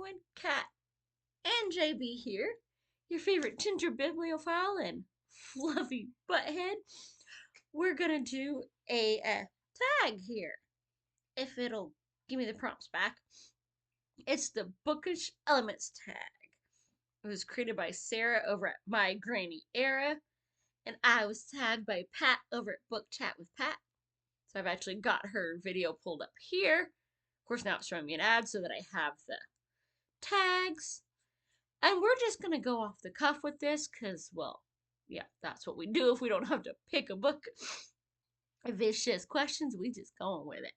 everyone, Kat and JB here, your favorite ginger bibliophile and fluffy butthead. We're gonna do a tag here, if it'll give me the prompts back. It's the Bookish Elements Tag. It was created by Sarah over at My Granny Era, and I was tagged by Pat over at Book Chat with Pat. So I've actually got her video pulled up here. Of course, now it's showing me an ad so that I have the tags. And we're just going to go off the cuff with this because, well, yeah, that's what we do if we don't have to pick a book. If it's just questions, we just go on with it.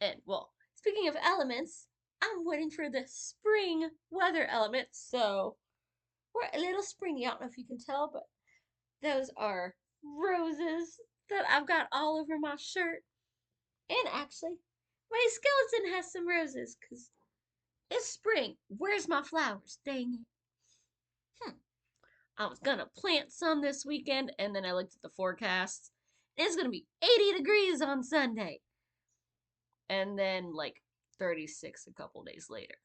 And, well, speaking of elements, I'm waiting for the spring weather element, so we're a little springy. I don't know if you can tell, but those are roses that I've got all over my shirt. And actually, my skeleton has some roses because it's spring. Where's my flowers? Dang it. I was gonna plant some this weekend, and then I looked at the forecast. It's gonna be 80 degrees on Sunday. And then, like, 36 a couple days later.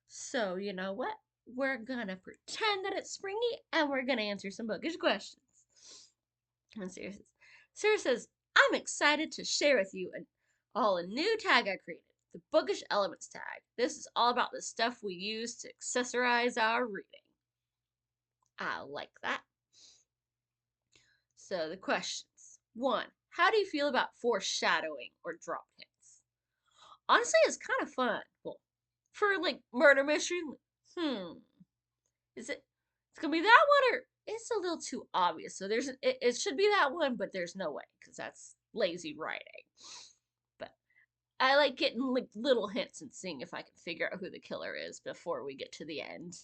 So, you know what? We're gonna pretend that it's springy, and we're gonna answer some bookish questions. And Sarah says, I'm excited to share with you a new tag I created. The Bookish Elements Tag. This is all about the stuff we use to accessorize our reading. I like that. So the questions. 1. How do you feel about foreshadowing or drop hints? Honestly, it's kind of fun. Well, for like murder mystery, is it? It's gonna be that one, or it's a little too obvious. So it should be that one, but there's no way because that's lazy writing. But I like getting like little hints and seeing if I can figure out who the killer is before we get to the end.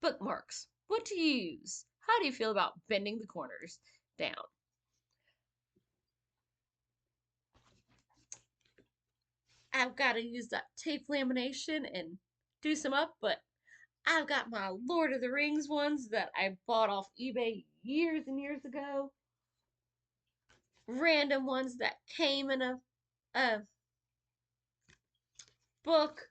Bookmarks. What do you use? How do you feel about bending the corners down? I've got to use that tape lamination and do some up, but I've got my Lord of the Rings ones that I bought off eBay years and years ago. Random ones that came in a book.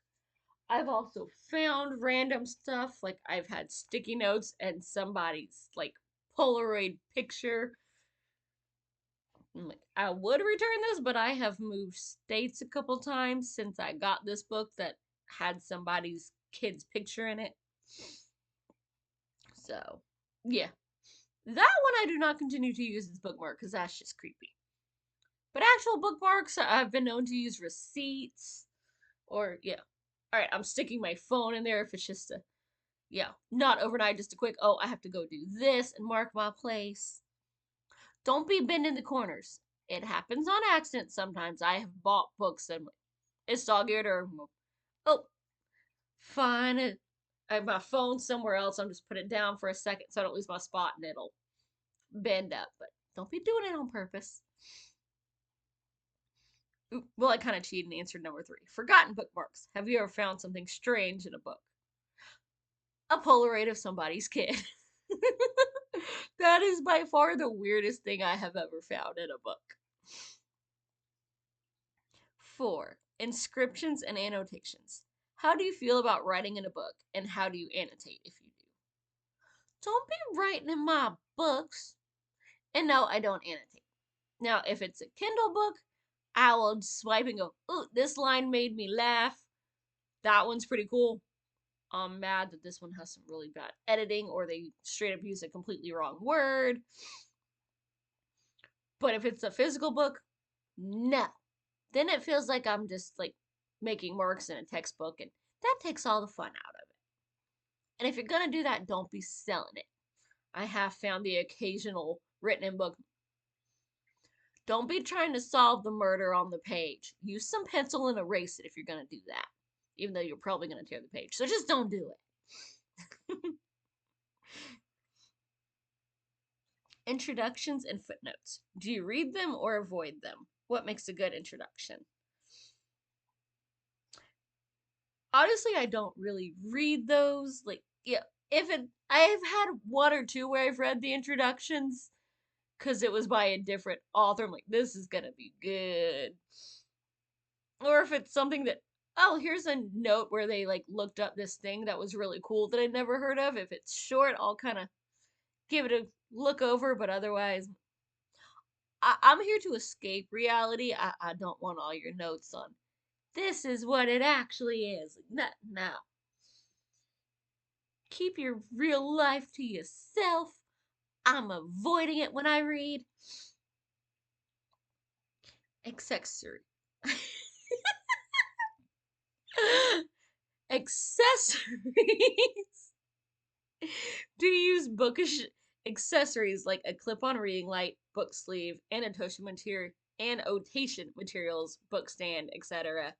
I've also found random stuff, like I've had sticky notes and somebody's like Polaroid picture. I would return this, but I have moved states a couple times since I got this book that had somebody's kid's picture in it. So, yeah. That one I do not continue to use as bookmark because that's just creepy. But actual bookmarks, I've been known to use receipts or, yeah. Alright, I'm sticking my phone in there if it's just a, yeah, not overnight, just a quick, oh, I have to go do this and mark my place. Don't be bending the corners. It happens on accident sometimes. I have bought books and it's dog-eared or, oh, fine. I have my phone somewhere else. I'm just put it down for a second so I don't lose my spot and it'll bend up. But don't be doing it on purpose. Well, I kind of cheated and answered number 3. Forgotten bookmarks. Have you ever found something strange in a book? A Polaroid of somebody's kid. That is by far the weirdest thing I have ever found in a book. 4. Inscriptions and annotations. How do you feel about writing in a book, and how do you annotate if you do? Don't be writing in my books. And no, I don't annotate. Now, if it's a Kindle book, I will swipe and go, ooh, this line made me laugh. That one's pretty cool. I'm mad that this one has some really bad editing or they straight up use a completely wrong word. But if it's a physical book, no. Then it feels like I'm just like making marks in a textbook and that takes all the fun out of it. And if you're gonna do that, don't be selling it. I have found the occasional written in book. Don't be trying to solve the murder on the page. Use some pencil and erase it if you're gonna do that. Even though you're probably going to tear the page. So just don't do it. Introductions and footnotes. Do you read them or avoid them? What makes a good introduction? Honestly, I don't really read those. Like, yeah, I've had 1 or 2 where I've read the introductions because it was by a different author. I'm like, this is going to be good. Or if it's something that oh, here's a note where they like looked up this thing that was really cool that I'd never heard of. If it's short, I'll kind of give it a look over, but otherwise, I'm here to escape reality. I don't want all your notes on this is what it actually is. No, no. Keep your real life to yourself. I'm avoiding it when I read. Accessory. Accessories. Do you use bookish accessories like a clip-on reading light, book sleeve, annotation materials, book stand, etc.?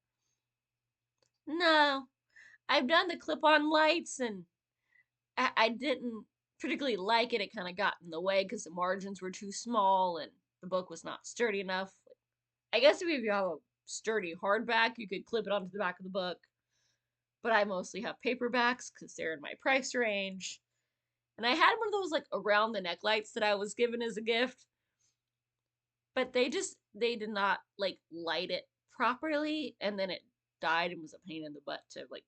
No, I've done the clip-on lights and I didn't particularly like it. It kind of got in the way because the margins were too small and the book was not sturdy enough. I guess if you have a sturdy hardback, you could clip it onto the back of the book. But I mostly have paperbacks because they're in my price range. And I had one of those like around the neck lights that I was given as a gift. But they did not like light it properly, and then it died and was a pain in the butt to like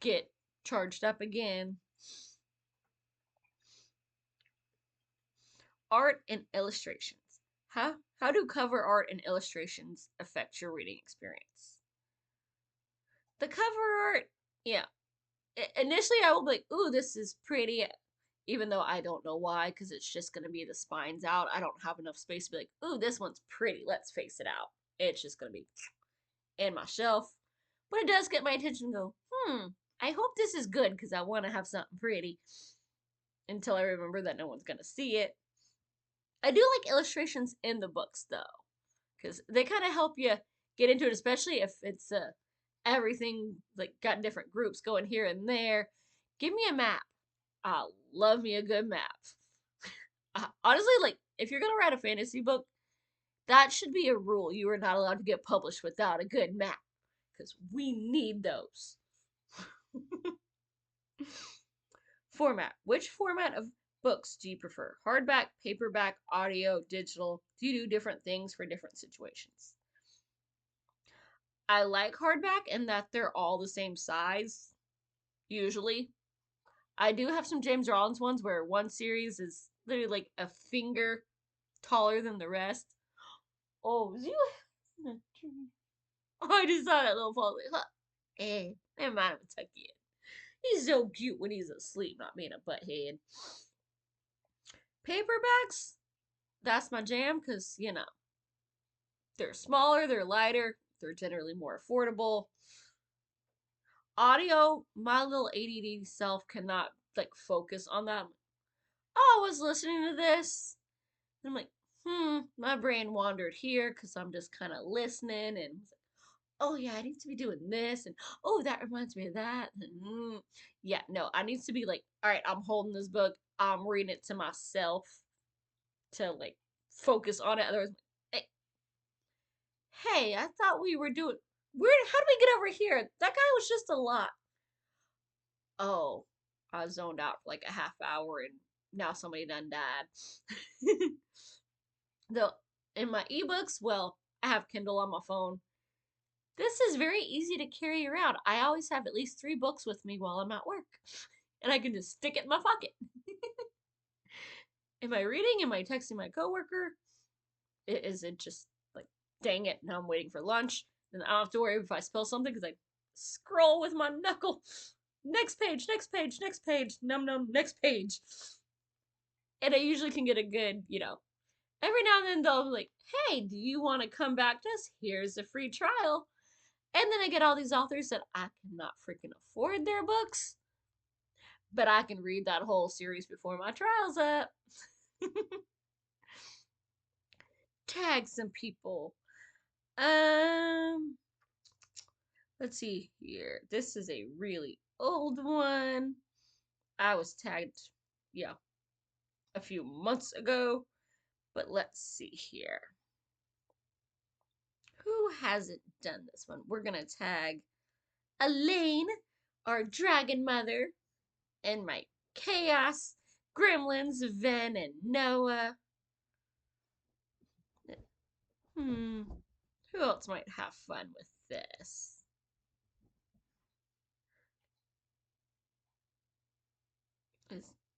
get charged up again. Art and illustrations. How do cover art and illustrations affect your reading experience? The cover art, yeah. Initially, I will be like, ooh, this is pretty, even though I don't know why, because it's just going to be the spines out. I don't have enough space to be like, ooh, this one's pretty. Let's face it out. It's just going to be in my shelf. But it does get my attention and go, I hope this is good because I want to have something pretty until I remember that no one's going to see it. I do like illustrations in the books, though, because they kind of help you get into it, especially if it's everything like got different groups going here and there. Give me a map. I love me a good map. Honestly, like if you're gonna write a fantasy book, that should be a rule. You are not allowed to get published without a good map, because we need those. Format. Which format of books do you prefer? Hardback, paperback, audio, digital? Do you do different things for different situations? I like hardback in that they're all the same size, usually. I do have some James Rollins ones where one series is literally like a finger taller than the rest. Oh, is you? Oh, I just saw that little fall. Never mind, I'm tuck in. He's so cute when he's asleep, not being a butthead. Paperbacks, that's my jam because, they're smaller, they're lighter, they're generally more affordable. Audio, my little ADD self cannot like focus on that. Oh, I was listening to this. And I'm like, my brain wandered here because I'm just kind of listening and oh yeah, I need to be doing this and oh that reminds me of that. And, yeah, no, I need to be like, all right, I'm holding this book, I'm reading it to myself to like focus on it. Otherwise, hey, I thought we were doing. Where? How did we get over here? That guy was just a lot. Oh, I zoned out for like a half hour and now somebody done died. Though in my ebooks, well, I have Kindle on my phone. This is very easy to carry around. I always have at least 3 books with me while I'm at work, and I can just stick it in my pocket. Am I reading? Am I texting my coworker? Is it just like, dang it, now I'm waiting for lunch? Then I don't have to worry if I spill something because I scroll with my knuckle. Next page, next page, next page, num num, next page. And I usually can get a good, every now and then they'll be like, hey, do you want to come back to us? Here's a free trial. And then I get all these authors that I cannot freaking afford their books, but I can read that whole series before my trial's up. Tag some people. Let's see here. This is a really old one. I was tagged, yeah, a few months ago. But let's see here. Who hasn't done this one? We're gonna tag Elaine, our dragon mother, and my chaos gremlins, Ven and Noah. Who else might have fun with this?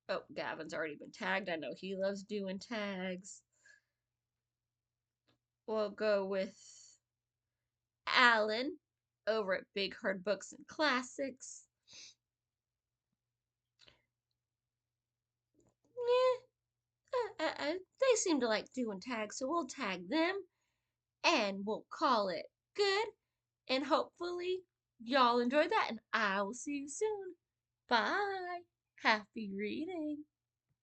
Oh, Gavin's already been tagged. I know he loves doing tags. We'll go with Alan over at Big Herd Books and Classics. They seem to like doing tags, so we'll tag them and we'll call it good. And hopefully y'all enjoyed that, and I will see you soon. Bye. Happy reading.